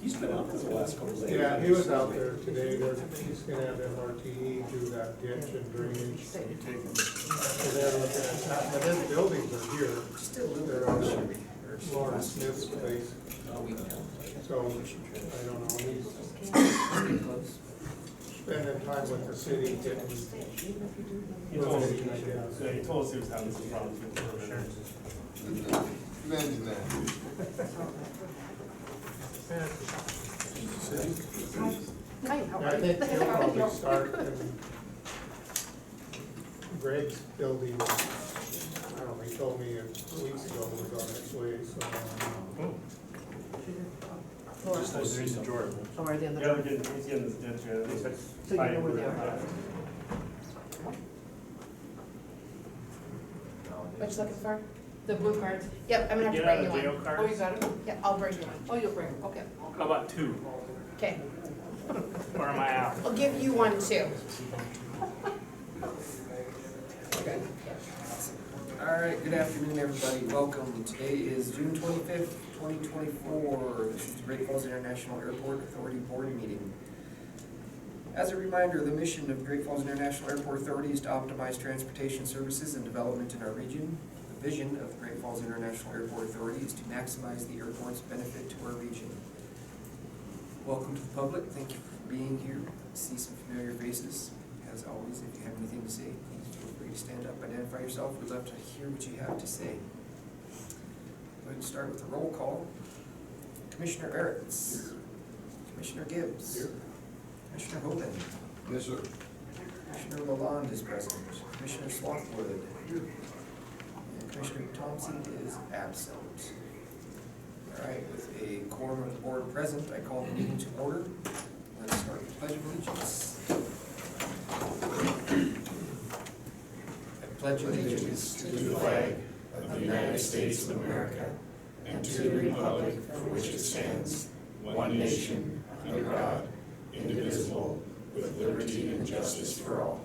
He's been out for the last couple of days. Yeah, he was out there today. He's gonna have MRTE do that ditch and drainage. So they're looking at that, but his buildings are here. They're on Lawrence Smith's place. So, I don't know, he's spending time with the city getting. He told us he was having some problems with the permit. Imagine that. Hi, how I are you? think he'll probably start in Greg's building. I don't know, he told me weeks ago was on its way, so. Just those three in Jordan. Oh, are they on the? Yeah, he's getting this ditch, yeah. So you know where they are? What you looking for? The blue cards? Yep, I'm gonna have to Get bring out you of jail one. cards? Oh, you got it? Yeah, I'll bring you one. Oh, you'll bring them, okay. How about two? Okay, Or am I out? I'll give you one too. All right, good afternoon, everybody. Welcome. Today is June 25th, 2024. This is the Great Falls International Airport Authority Board meeting. As a reminder, the mission of Great Falls International Airport Authority is to optimize transportation services and development in our region. The vision of the Great Falls International Airport Authority is to maximize the airport's benefit to our region. Welcome to the public. Thank you for being here. See some familiar faces. As always, if you have anything to say, please feel free to stand up, identify yourself. We'd love to hear what you have to say. Go ahead and start with the roll call. Commissioner Aretz. Commissioner Gibbs. Here. Commissioner Hogan. Yes, sir. Commissioner Lalonde is present. Commissioner Slothwood. And Commissioner Thompson is absent. All right, with a quorum of the board present, I call the meeting to order. Let's start with the Pledge of Allegiance. I pledge allegiance to the flag of the United States of America and to the republic for which it stands, one nation, under God, indivisible, with liberty and justice for all.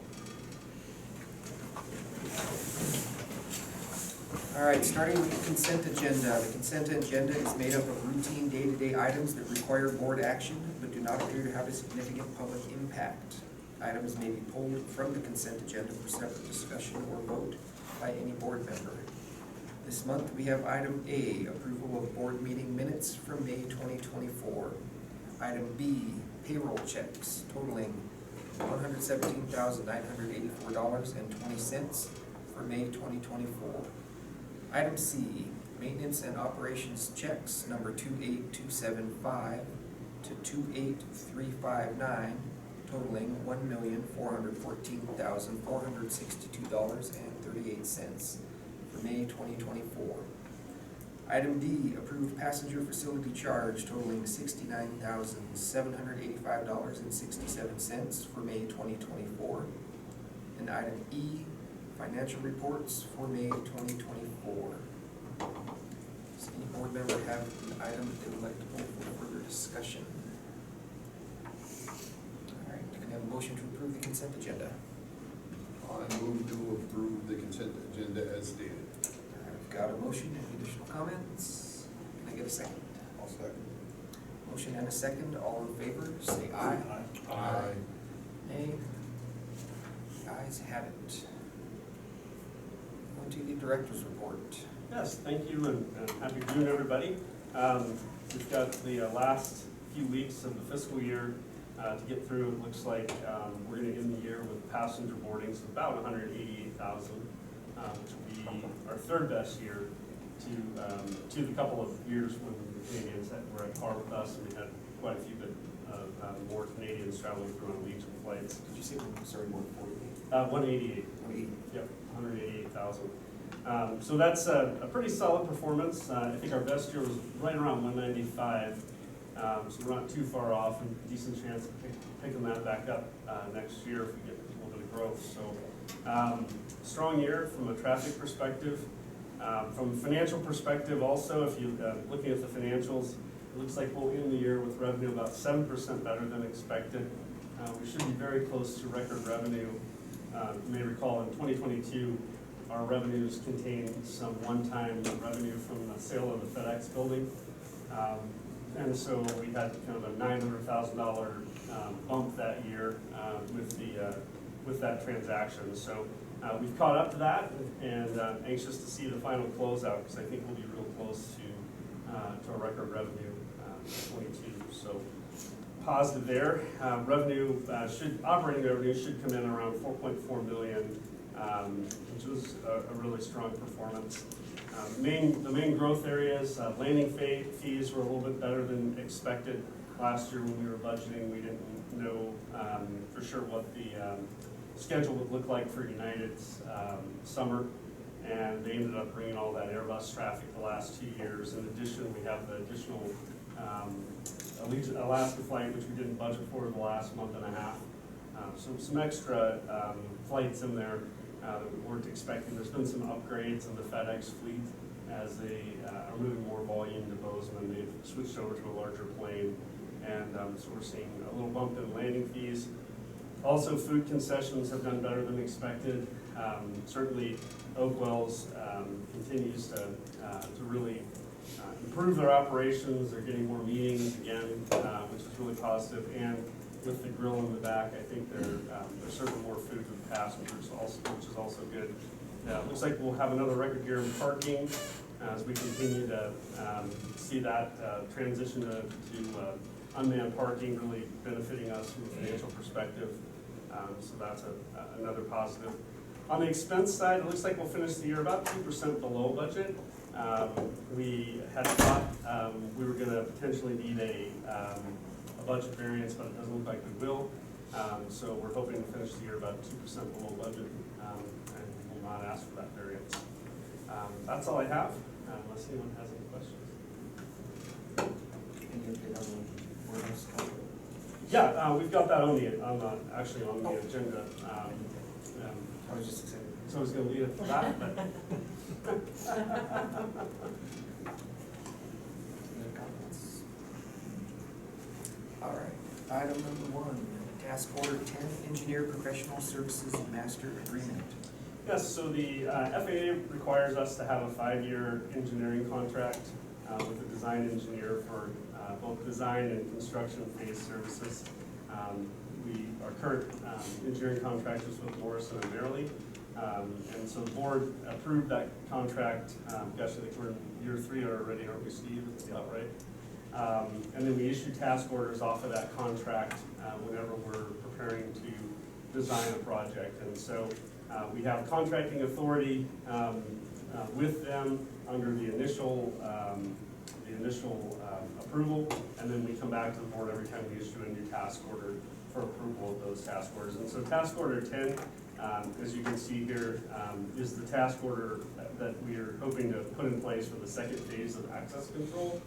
All right, starting with the consent agenda. The consent agenda is made up of routine day-to-day items that require board action but do not appear to have a significant public impact. Items may be pulled from the consent agenda for separate discussion or vote by any board member. This month we have item A, approval of board meeting minutes from May 2024. Item B, payroll checks totaling $117,984.20 for May 2024. Item C, maintenance and operations checks number 28275 to 28359 totaling $1,414,462.38 for May 2024. Item D, approved passenger facility charge totaling $69,785.67 for May 2024. And item E, financial reports for May 2024. Does any board member have an item that they would like to pull for further discussion? All right, you can have a motion to approve the consent agenda. I move to approve the consent agenda as stated. I've got a motion. Any additional comments? Can I get a second? I'll second. Motion and a second. All in favor, say aye. Aye. Nay. The ayes have it. On to the director's report. Yes, thank you, and happy June, everybody. We've got the last few weeks of the fiscal year to get through. It looks like we're going to end the year with passenger boardings of about 188,000, which will be our third best year to the couple of years when the Canadians were at par with us, and we had quite a few bit more Canadians traveling through on regional flights. Did you say, sorry, 148? 188. 188. Yep, 188,000. So that's a pretty solid performance. I think our best year was right around 195. So we're not too far off, and decent chance of picking that back up next year if we get a little bit of growth. So strong year from a traffic perspective. From a financial perspective also, if you're looking at the financials, it looks like we'll end the year with revenue about 7% better than expected. We should be very close to record revenue. You may recall in 2022, our revenues contained some one-time revenue from the sale of the FedEx building. And so we had kind of a $900,000 bump that year with that transaction. So we've caught up to that and anxious to see the final closeout because I think we'll be real close to a record revenue 22. So positive there. Operating revenue should come in around 4.4 million, which was a really strong performance. The main growth areas, landing fees were a little bit better than expected. Last year when we were budgeting, we didn't know for sure what the schedule would look like for United's summer, and they ended up bringing all that Airbus traffic the last 2 years. In addition, we have the additional Alaska flight, which we didn't budget for the last month and a half. So some extra flights in there that we weren't expecting. There's been some upgrades in the FedEx fleet as they are moving more volume to Bozeman. They've switched over to a larger plane, and so we're seeing a little bump in landing fees. Also, food concessions have done better than expected. Certainly, Oakwell's continues to really improve their operations. They're getting more meetings again, which is really positive. And with the grill in the back, I think they're serving more food to the passengers, which is also good. Looks like we'll have another record year in parking as we continue to see that transition to unmanned parking really benefiting us from a financial perspective. So that's another positive. On the expense side, it looks like we'll finish the year about 2% below budget. We had thought we were going to potentially need a budget variance, but it doesn't look like we will. So we're hoping to finish the year about 2% below budget, and will not ask for that variance. That's all I have, unless anyone has any questions. Any update on the warehouse contract? Yeah, we've got that on the agenda. I was just excited. So I was going to leave it for that, but Any comments? All right, item number 1, task order 10, engineer professional services master agreement. yes, so the FAA requires us to have a 5-year engineering contract with a design engineer for both design and construction phase services. Our current engineering contract is with Morrison and Merrily. And so the board approved that contract. Gosh, I think we're in year 3 already, aren't we, Steve? That's about right. And then we issue task orders off of that contract whenever we're preparing to design a project. And so we have contracting authority with them under the initial approval, and then we come back to the board every time we issue a new task order for approval of those task orders. And so task order 10, as you can see here, is the task order that we are hoping to put in place for the second phase of access control.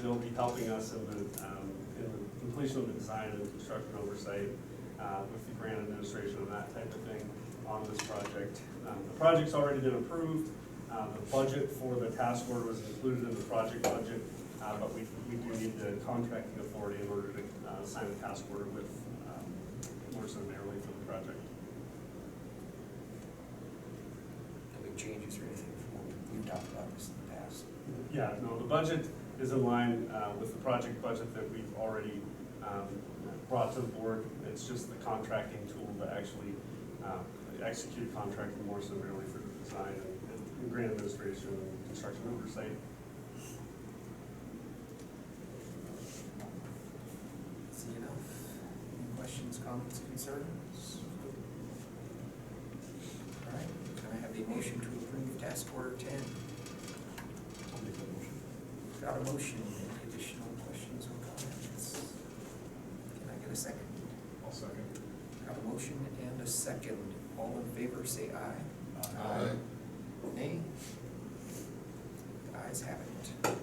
It'll be helping us in the completion of the design and construction oversight with the grant administration and that type of thing on this project. The project's already been approved. The budget for the task order was included in the project budget, but we do need the contracting authority in order to sign a task order with Morrison and Merrily for the project. No big changes or anything from what we've talked about this in the past. Yeah, no, the budget is in line with the project budget that we've already brought to the board. It's just the contracting tool to actually execute contracting Morrison and Merrily for the design and grant administration and construction oversight. See enough? Any questions, comments, concerns? All right, can I have a motion to approve task order 10? I'll make that motion. Got a motion. Any additional questions or comments? Can I get a second? I'll second. Got a motion and a second. All in favor, say aye. Aye. Nay? The ayes have it.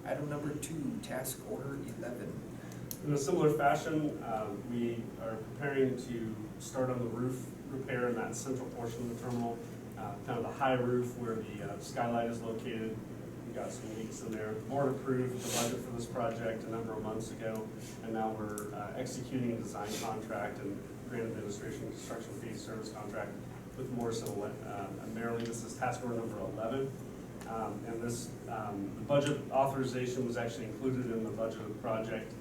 Item number 2, task order 11. In a similar fashion, we are preparing to start on the roof repair in that central portion of the terminal, kind of the high roof where the skylight is located. We got some leaks in there. The board approved the budget for this project a number of months ago, and now we're executing a design contract and grant administration and construction phase service contract with Morrison and Merrily. This is task order number 11. And this, the budget authorization was actually included in the budget of the project,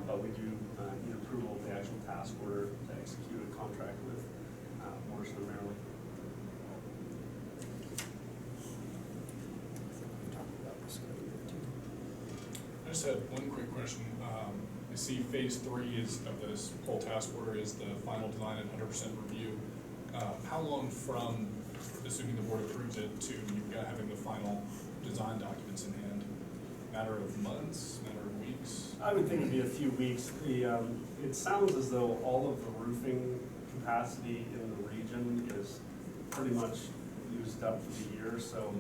but we do need approval of the actual task order to execute a contract with Morrison and Maryland. We talked about this a little bit too. I just had one quick question. I see phase 3 of this whole task order is the final design and 100% review. How long from, assuming the board approves it, to you having the final design documents in hand? Matter of months, matter of weeks? I would think it'd be a few weeks. It sounds as though all of the roofing capacity in the region is pretty much used up for the year. So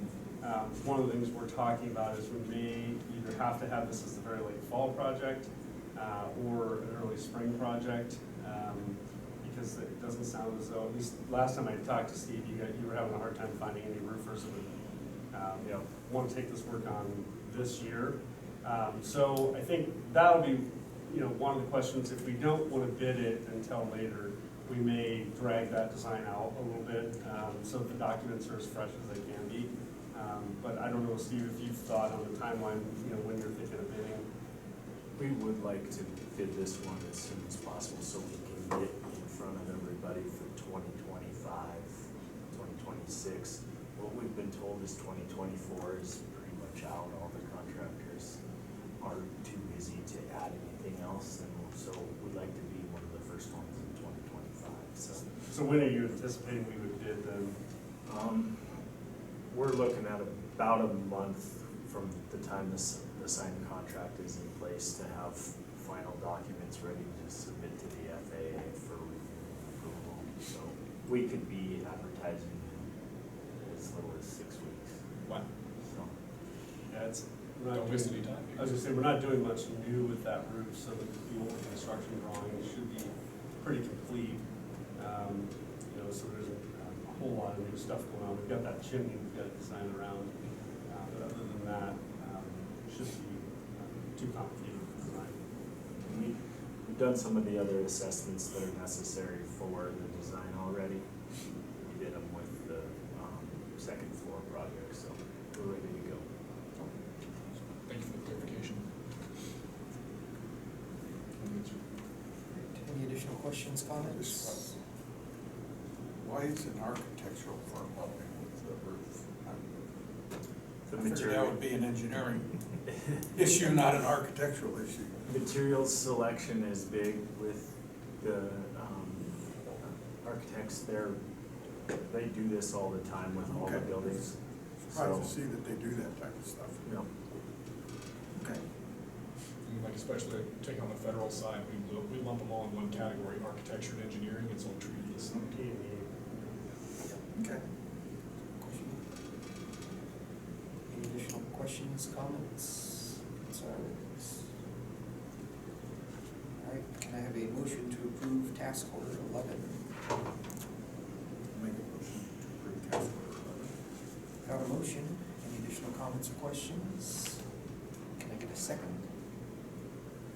one of the things we're talking about is we may either have to have this as a very late fall project or an early spring project, because it doesn't sound as though, at least last time I talked to Steve, you were having a hard time finding any roofers that would want to take this work on this year. So I think that'll be, one of the questions. If we don't want to bid it until later, we may drag that design out a little bit, so that the documents are as fresh as they can be. But I don't know, Steve, if you've thought on the timeline, when you're thinking of bidding. We would like to bid this one as soon as possible so we can get in front of everybody for 2025, 2026. What we've been told is 2024 is pretty much out. All the contractors are too busy to add anything else, and so we'd like to be one of the first ones in 2025. So when are you anticipating we would bid then? We're looking at about a month from the time the signed contract is in place to have final documents ready to submit to the FAA for review and approval. So we could be advertising in as little as 6 weeks. Wow. So Yeah, we're not Don't waste doing- any time. I was gonna say, we're not doing much new with that roof, so the old construction drawing should be pretty complete. So there's a whole lot of new stuff going on. We've got that chimney we've got to design around, but other than that, it shouldn't be too complicated to design. we've done some of the other assessments that are necessary for the design already. We did them with the second floor project, so we're ready to go. Thank you for the clarification. Any additional questions, comments? Why is an architectural firm helping with the roof? The I figured that material, would be an engineering issue, not an architectural issue. materials selection is big with the architects. They do this all the time with all the Okay. buildings. Surprised to So, see that they do that type of stuff. you know, Okay. And like especially take on the federal side, we lump them all in one category, architecture and engineering, it's all treated the same. Okay. Any additional questions, comments, concerns? All right, can I have a motion to approve task order 11? Make a motion to approve task order 11. Got a motion, any additional comments or questions? Can I get a second?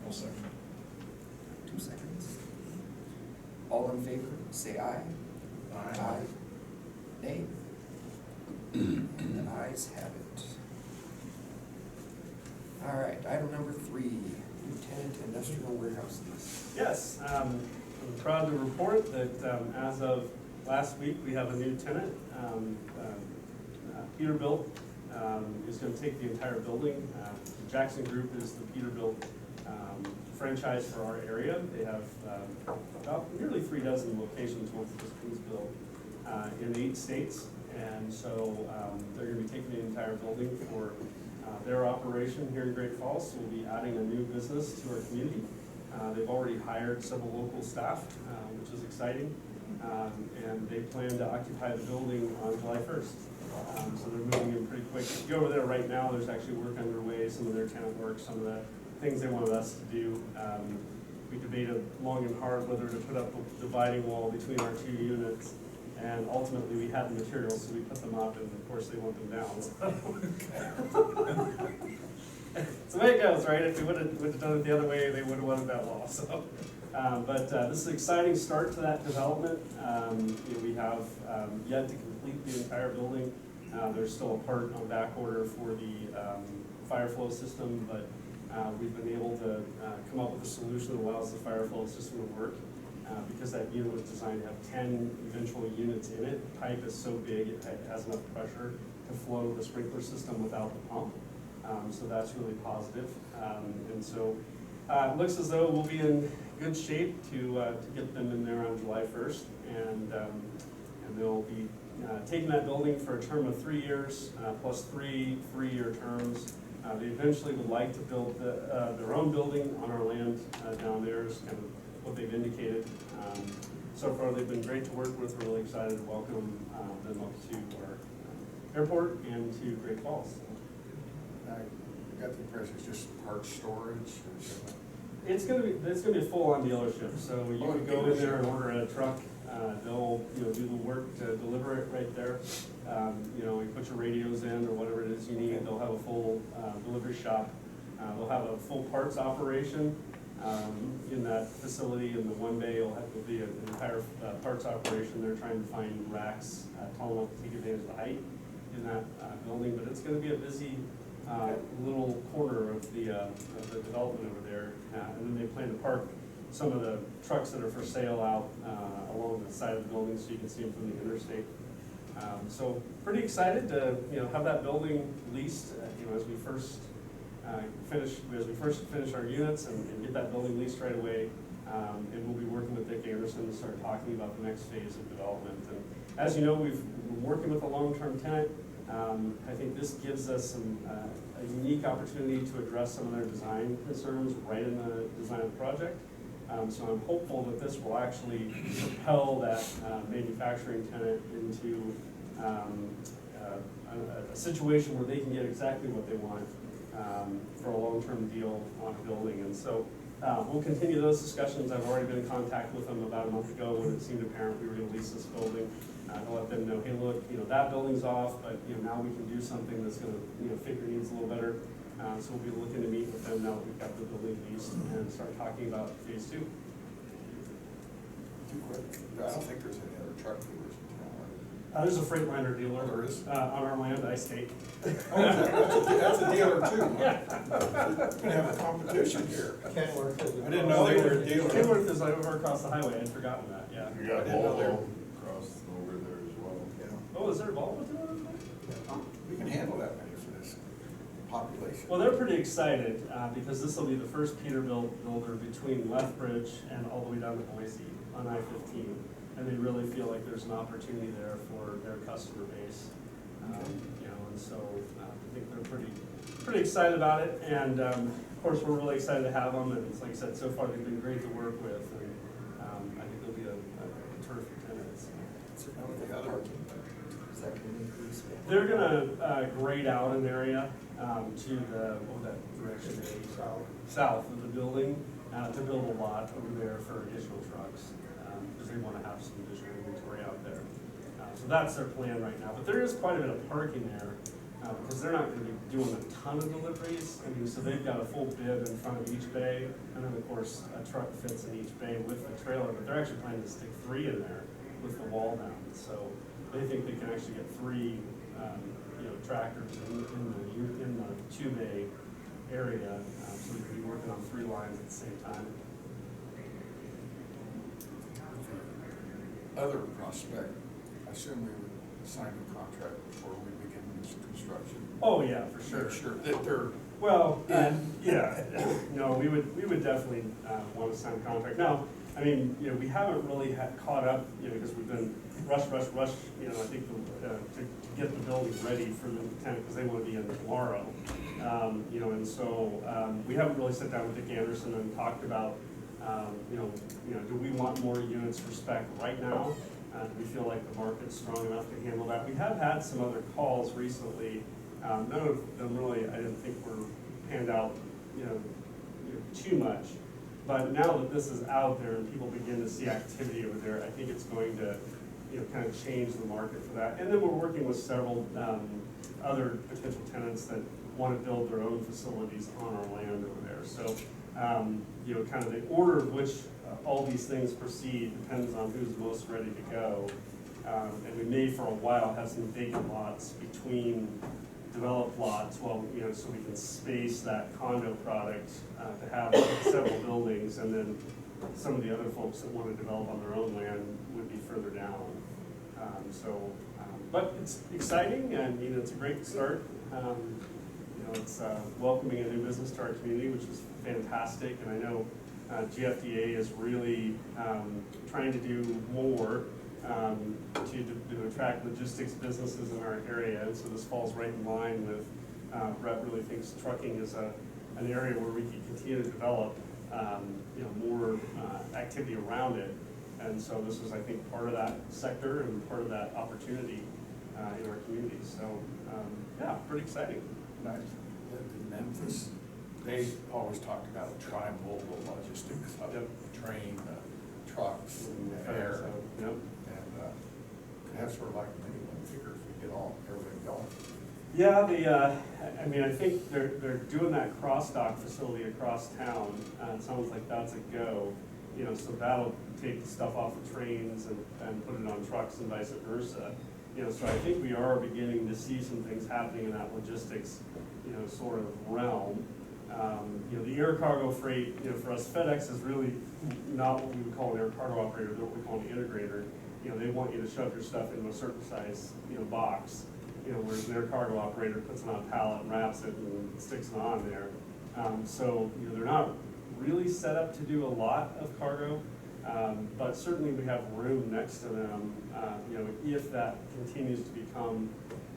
I'll second. 2 seconds. All in favor, say aye. Aye. Nay? And the ayes have it. All right, item number 3, Lieutenant Industrial Warehouse lease. Yes, I'm proud to report that as of last week, we have a new tenant. Peterbilt is going to take the entire building. Jackson Group is the Peterbilt franchise for our area. They have about nearly 3 dozen locations north of Kingsville in 8 states. And so they're going to be taking the entire building for their operation here in Great Falls. So we'll be adding a new business to our community. They've already hired several local staff, which is exciting. And they plan to occupy the building on July 1st. So they're moving in pretty quick. If you go over there right now, there's actually work underway, some of their tenant work, some of the things they wanted us to do. We debated long and hard whether to put up a dividing wall between our 2 units. And ultimately, we had the materials, so we put them up, and of course, they want them down. So the way it goes, right? If we would have done it the other way, they would have wanted that wall. So, but this is an exciting start to that development. We have yet to complete the entire building. There's still a part on back order for the fire flow system, but we've been able to come up with a solution that allows the fire flow system to work. Because that unit was designed to have 10 eventual units in it, the pipe is so big it has enough pressure to flow the sprinkler system without the pump. So that's really positive. And so it looks as though we'll be in good shape to get them in there on July 1st. And they'll be taking that building for a term of 3 years, plus 3 3-year terms. They eventually would like to build their own building on our land down there, is kind of what they've indicated. So far, they've been great to work with. We're really excited to welcome them up to our airport and to Great Falls. I got the impression it's just part storage or something. It's gonna be a full-on dealership. So you can go in there and order a truck. They'll do the work to deliver it right there. You put your radios in or whatever it is you need. They'll have a full delivery shop. They'll have a full parts operation. In that facility, in the one bay, will be an entire parts operation. They're trying to find racks tall enough to take advantage of the height in that building, but it's going to be a busy little corner of the development over there. And then they plan to park some of the trucks that are for sale out along the side of the building, so you can see them from the interstate. So pretty excited to have that building leased. As we first finish our units and get that building leased right away, and we'll be working with Dick Anderson to start talking about the next phase of development. And as you know, we're working with a long-term tenant. I think this gives us a unique opportunity to address some of their design concerns right in the design of the project. So I'm hopeful that this will actually propel that manufacturing tenant into a situation where they can get exactly what they want for a long-term deal on a building. And so we'll continue those discussions. I've already been in contact with them about a month ago when it seemed apparent we were going to lease this building. To let them know, hey, look, that building's off, but now we can do something that's going to fit your needs a little better. So we'll be looking to meet with them now that we've got the building leased and start talking about phase 2. Too quick. I don't think there's any other truck dealers in town. There's a Freightliner dealer There is? on our land, I state. That's a dealer too. Yeah. We're gonna have a competition here. Kenworth is. I didn't know they were a dealer. Kenworth is over across the highway. I'd forgotten that. Yeah. You got I didn't know they were- Volvo across over there as well. Yeah. Oh, is there a Volvo dealer over there? We can handle that many for this population. Well, they're pretty excited because this will be the first Peterbilt builder between Lethbridge and all the way down to Boise on I-15. And they really feel like there's an opportunity there for their customer base. And so I think they're pretty excited about it. And of course, we're really excited to have them. And it's like I said, so far they've been great to work with. And I think they'll be a terrific tenant. The other, Is that going to increase? They're gonna grade out an area to the, what would that direction be? South of the building, to build a lot over there for additional trucks, because they wanna have some additional inventory out there. So that's their plan right now, but there is quite a bit of parking there, because they're not gonna be doing a ton of deliveries. I mean, so they've got a full bib in front of each bay, and then of course, a truck fits in each bay with the trailer, but they're actually planning to stick 3 in there with the wall down. So they think they can actually get 3 tractors in the 2-bay area, so we can be working on 3 lines at the same time. other prospect, I assume we would sign a contract before we begin this construction. Oh, yeah, for sure. Make sure that they're, Well, yeah, no, we would definitely want to sign a contract. Now, I mean, we haven't really caught up, because we've been rush, I think, to get the building ready for the tenant, because they want to be in tomorrow. And so we haven't really sat down with Dick Anderson and talked about, do we want more units for spec right now? Do we feel like the market's strong enough to handle that? We have had some other calls recently. None of them really, I didn't think were panned out, too much. But now that this is out there and people begin to see activity over there, I think it's going to, kind of change the market for that. And then we're working with several other potential tenants that want to build their own facilities on our land over there. So, kind of the order of which all these things proceed depends on who's most ready to go. And we may for a while have some vacant lots between developed lots, well, you know, so we can space that condo product to have several buildings, and then some of the other folks that want to develop on their own land would be further down. But it's exciting, and, you know, it's a great start. You know, it's welcoming a new business to our community, which is fantastic, and I know GFIAA is really trying to do more to attract logistics businesses in our area, and so this falls right in line with, Brett really thinks trucking is an area where we can continue to develop, you know, more activity around it, and so this is, I think, part of that sector and part of that opportunity in our community, so, yeah, pretty exciting. When I lived in Memphis, they always talked about tri-modal logistics, Yep. train, trucks, and air. So, yep. And could have sort of like a mini one figure if we get all, everything going. Yeah, I mean, I think they're doing that cross-dock facility across town. It sounds like that's a go, you know, so that'll take the stuff off of trains and put it on trucks and vice versa. You know, so I think we are beginning to see some things happening in that logistics, you know, sort of realm. You know, the air cargo freight, you know, for us, FedEx is really not what we would call an air cargo operator, they're what we call an integrator. You know, they want you to shove your stuff into a certain size, you know, box. You know, whereas an air cargo operator puts it on a pallet and wraps it and sticks it on there. So, you know, they're not really set up to do a lot of cargo, but certainly we have room next to them, you know, if that continues to become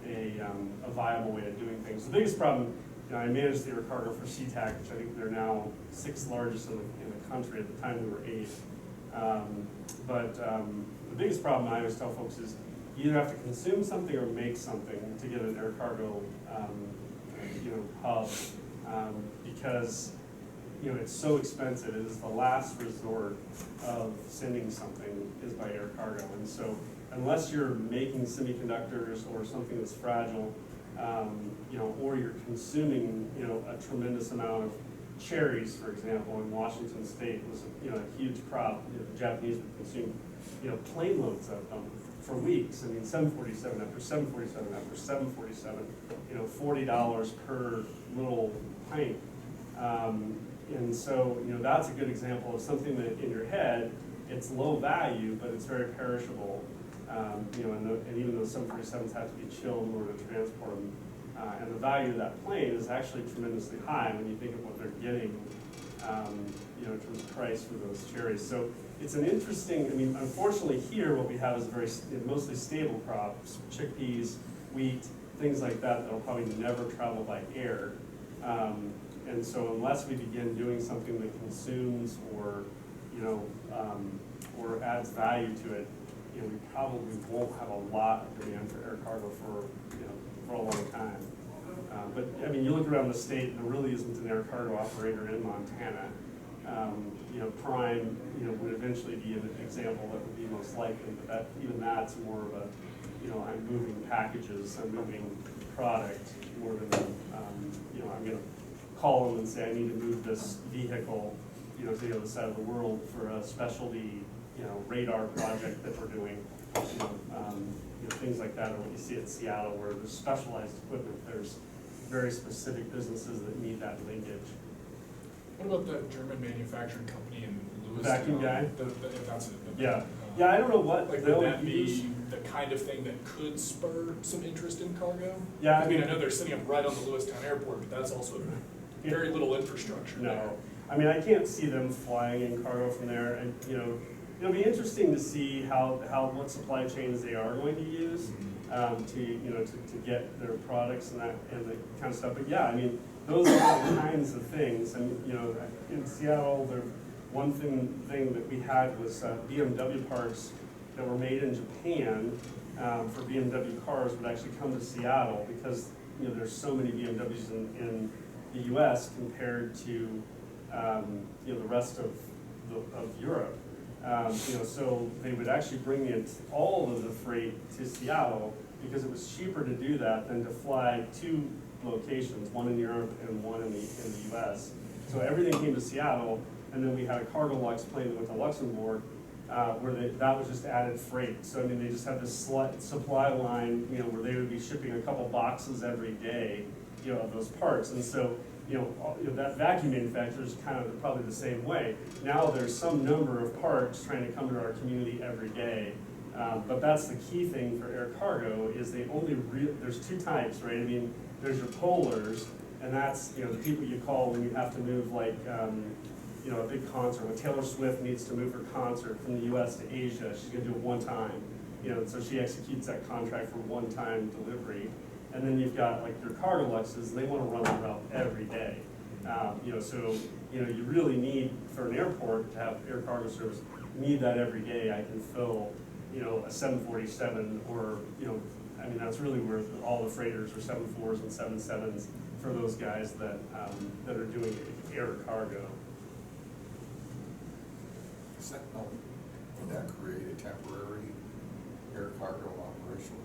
a viable way of doing things. The biggest problem, you know, I managed the air cargo for SeaTac, which I think they're now 6th largest in the country. At the time we were 8th. The biggest problem I always tell folks is you either have to consume something or make something to get an air cargo, you know, hub, because, you know, it's so expensive. It is the last resort of sending something is by air cargo, and so unless you're making semiconductors or something that's fragile, you know, or you're consuming, you know, a tremendous amount of cherries, for example, in Washington State was, you know, a huge crop. You know, the Japanese would consume, you know, plane loads of them for weeks. I mean, 747 after 747 after 747, you know, $40 per little pint. And so, you know, that's a good example of something that in your head, it's low value, but it's very perishable. You know, and even those 747s have to be chilled in order to transport them. And the value of that plane is actually tremendously high when you think of what they're getting, you know, in terms of price for those cherries. So it's an interesting, I mean, unfortunately here what we have is very mostly stable crops, chickpeas, wheat, things like that that'll probably never travel by air. And so unless we begin doing something that consumes or, you know, or adds value to it, you know, we probably won't have a lot of demand for air cargo for, you know, for a long time. But I mean, you look around the state, and there really isn't an air cargo operator in Montana. You know, Prime, you know, would eventually be an example that would be most likely, but that, even that's more of a, you know, I'm moving packages, I'm moving product more than, you know, I'm gonna call them and say I need to move this vehicle, you know, to the other side of the world for a specialty, you know, radar project that we're doing. You know, things like that are what you see at Seattle, where there's specialized equipment. There's very specific businesses that need that linkage. What about that German manufacturing company in Lewiston? Vacuum guy? If that's it. Yeah. Yeah, I don't know what Like, they'll would that use. be the kind of thing that could spur some interest in cargo? Yeah, I mean, I know they're sitting up right on the Lewistown airport, but that's also very little infrastructure there. No, I mean, I can't see them flying in cargo from there, and, you know, it'll be interesting to see what supply chains they are going to use to, you know, to get their products and that and the kind of stuff. But yeah, I mean, those are the kinds of things. And you know, in Seattle, one thing that we had was BMW parts that were made in Japan for BMW cars would actually come to Seattle because, you know, there's so many BMWs in the U.S. compared to, you know, the rest of Europe. You know, so they would actually bring in all of the freight to Seattle because it was cheaper to do that than to fly 2 locations, one in Europe and one in the U.S. So everything came to Seattle, and then we had a cargo lux plane that went to Luxembourg that was just added freight. So I mean, they just have this supply line, you know, where they would be shipping a couple boxes every day, you know, of those parts. And so, that vacuum manufacturer is kind of probably the same way. Now there's some number of parts trying to come to our community every day. But that's the key thing for air cargo is there's two types, right? I mean, there's your pullers, and that's, the people you call when you have to move like, a big concert. When Taylor Swift needs to move her concert from the US to Asia, she's gonna do it one time. So she executes that contract for one-time delivery. And then you've got like your cargo luxes, and they wanna run the route every day. So you really need, for an airport to have air cargo service, you need that every day. I can fill, a 747 or, that's really where all the freighters are 74s and 77s for those guys that are doing air cargo. Would that create a temporary air cargo operation,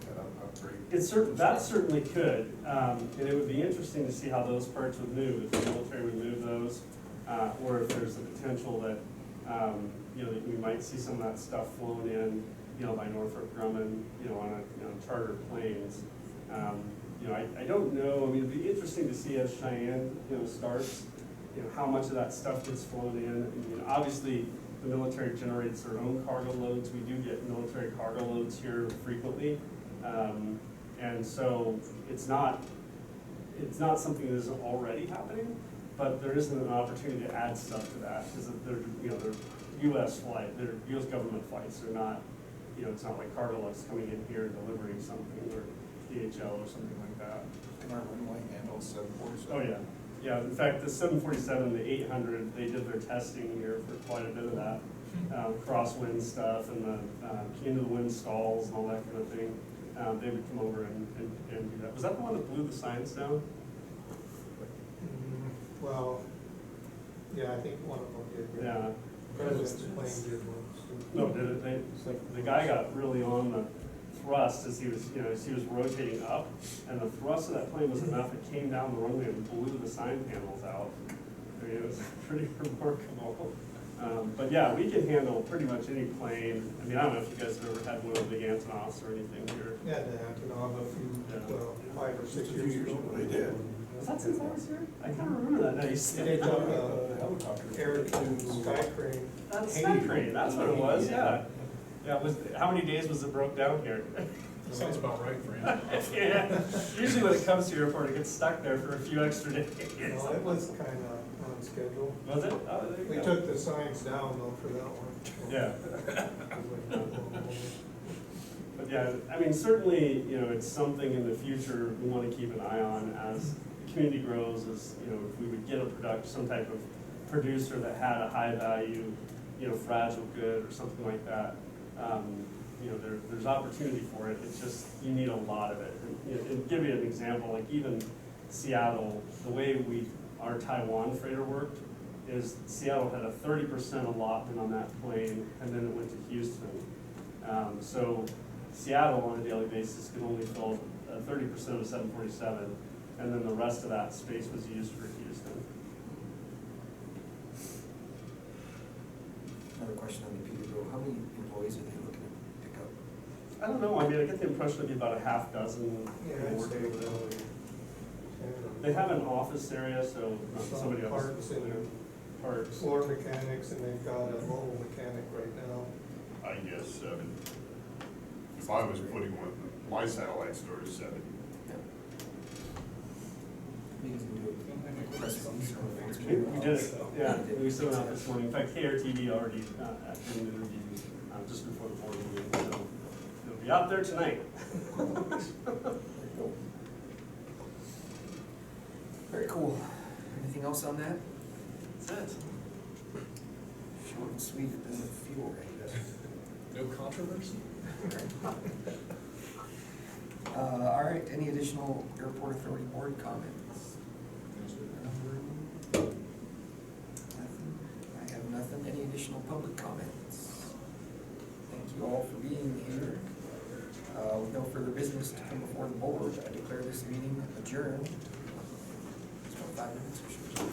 that upgrade? That certainly could, and it would be interesting to see how those parts would move, if the military would move those, or if there's the potential that, that we might see some of that stuff flown in, by Northrop Grumman, on chartered planes. I don't know, I mean, it'd be interesting to see as Cheyenne, starts, how much of that stuff gets flown in. Obviously, the military generates their own cargo loads. We do get military cargo loads here frequently. And so it's not something that isn't already happening, but there isn't an opportunity to add stuff to that because they're US flight, they're US government flights. They're not, it's not like cargo loads coming in here and delivering something or DHL or something like that. Can our runway handle 747? Oh, yeah. Yeah, in fact, the 747, the 800, they did their testing here for quite a bit of that. Crosswind stuff and the into the wind stalls and all that kind of thing. They would come over and do that. Was that the one that blew the signs down? Well, yeah, I think one of them did. Yeah. President's plane did one. No, did it? The guy got really on the thrust as he was rotating up, and the thrust of that plane was enough, it came down the runway and blew the sign panels out. I mean, it was pretty remarkable. But yeah, we can handle pretty much any plane. I mean, I don't know if you guys have ever had one of the big Antonovs or anything here. Yeah, the Antonov a few, 5 or 6 years ago. They did. Was that since I was here? I kind of remember that now you say They it. took air to sky crane. That's Sky Crane, that's what it was, yeah. Yeah, how many days was it broke down here? Sounds about right for you. Yeah, usually when it comes to your airport, it gets stuck there for a few extra days. No, it was kind of on schedule. Was it? Oh, there you We go. took the signs down though for that one. Yeah. But yeah, I mean, certainly, it's something in the future we want to keep an eye on as the community grows, as, if we would get some type of producer that had a high value, fragile good or something like that. There's opportunity for it. It's just, you need a lot of it. And give you an example, like even Seattle, the way our Taiwan freighter worked is Seattle had a 30% allotment on that plane, and then it went to Houston. So Seattle on a daily basis could only fill 30% of a 747, and then the rest of that space was used for Houston. Another question on the Peterbilt, how many employees are they looking to pick up? I don't know, I mean, I get the impression it'd be about a half dozen Yeah, people I'd say working over there. probably They have an office area, so somebody else. Parts and Parts. floor mechanics, and they've got a mobile mechanic right now. I guess 7. If I was putting one, my satellite store is 7. Yeah. You guys can do a press release or what's We going did on. it, yeah, we sent it out this morning. In fact, KRTV already did an interview just before the board meeting, so it'll be out there tonight. Very cool. Anything else on that? That's it. Short and sweet, it doesn't feel right. No controversy? All right, any additional airport authority board comments? Nothing. I have nothing. Any additional public comments? Thank you all for being here. With no further business to come before the board, I declare this meeting adjourned. It's about 5 minutes or so.